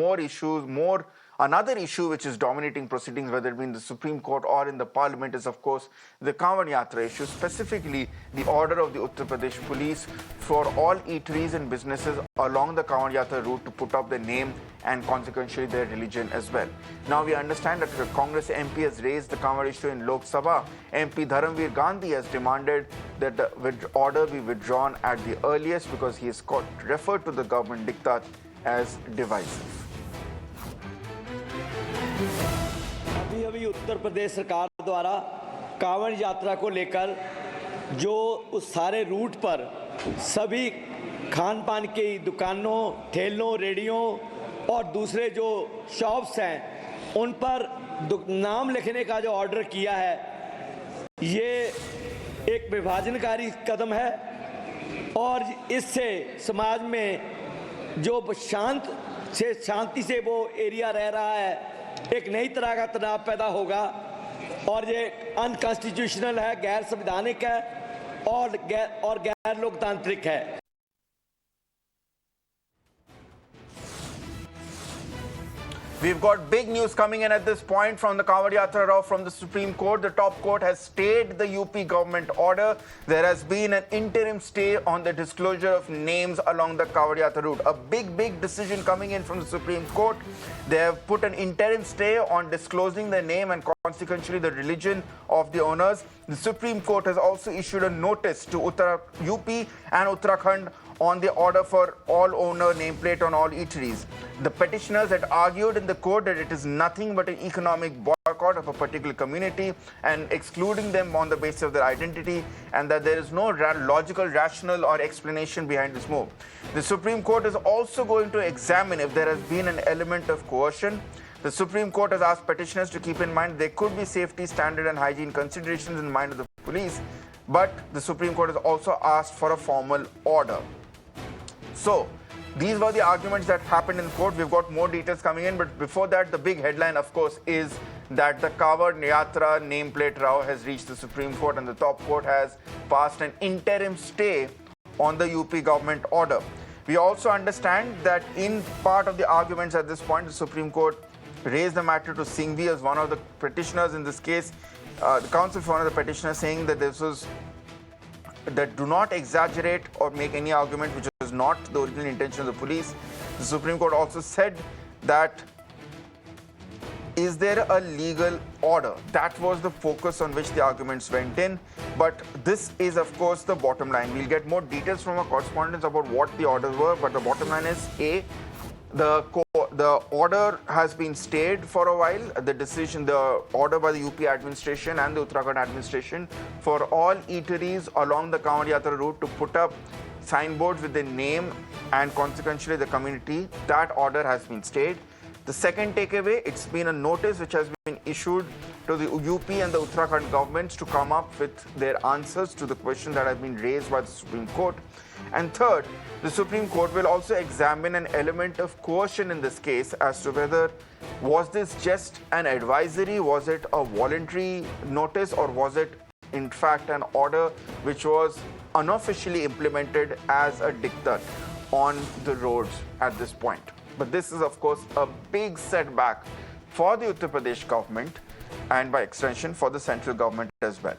more issues, another issue which is dominating proceedings, whether it be in the Supreme Court or in the Parliament, is of course the Kanwar Yatra issue, specifically the order of the Uttar Pradesh police for all eateries and businesses along the Kanwar Yatra route to put up their name and consequently their religion as well. Now we understand that the Congress MP has raised the Kanwar issue in Lok Sabha. MP Dharamveer Gandhi has demanded that the order be withdrawn at the earliest because he has referred to the government diktat as divisive. अभी उत्तर प्रदेश सरकार द्वारा कांवड़ यात्रा को लेकर जो उस सारे root पर सभी खान पान की दुकानों, ठेलों, रेडियों और दूसरे जो शॉप्स हैं उन पर नाम लिखने का जो ऑर्डर किया है, ये एक विभाजनकारी कदम है और इससे समाज में जो शांति से वो एरिया रह रहा है, एक नई तरह का तनाव पैदा होगा और ये अनकॉन्स्टिट्यूशनल है, गैर संवैधानिक है और गैर लोकतांत्रिक है। We've got big news coming in at this point from the Kanwar Yatra Rao from the Supreme Court. The top court has stayed the UP government order. There has been an interim stay on the disclosure of names along the Kanwar Yatra route. A big decision coming in from the Supreme Court. They have put an interim stay on disclosing the name and consequently the religion of the owners. The Supreme Court has also issued a notice to UP and Uttarakhand on the order for all owner nameplate on all eateries. The petitioners had argued in the court that it is nothing but an economic boycott of a particular community and excluding them on the basis of their identity, and that there is no logical, rational or explanation behind this move. The Supreme Court is also going to examine if there has been an element of coercion. The Supreme Court has asked petitioners to keep in mind there could be safety, standard and hygiene considerations in mind of the police, but the Supreme Court has also asked for a formal order. So, these were the arguments that happened in court. We've got more details coming in, but before that, the big headline, of course, is that the Kanwar Yatra nameplate Rao has reached the Supreme Court and the top court has passed an interim stay on the UP government order. We also understand that in part of the arguments at this point, the Supreme Court raised the matter to Singhvi as one of the petitioners in this case. The counsel for one of the petitioners saying that do not exaggerate or make any argument which is not the original intention of the police. The Supreme Court also said that is there a legal order? That was the focus on which the arguments went in. But this is, of course, the bottom line. We'll get more details from our correspondents about what the orders were, but the bottom line is, A, the order has been stayed for a while. The order by the UP administration and the Uttarakhand administration for all eateries along the Kanwar Yatra route to put up signboards with the name and consequently the community, that order has been stayed. The second takeaway, it's been a notice which has been issued to the UP and the Uttarakhand governments to come up with their answers to the questions that have been raised by the Supreme Court. And third, the Supreme Court will also examine an element of coercion in this case as to whether was this just an advisory, was it a voluntary notice, or was it in fact an order which was unofficially implemented as a diktat on the roads at this point. But this is, of course, a big setback for the Uttar Pradesh government and by extension for the central government as well.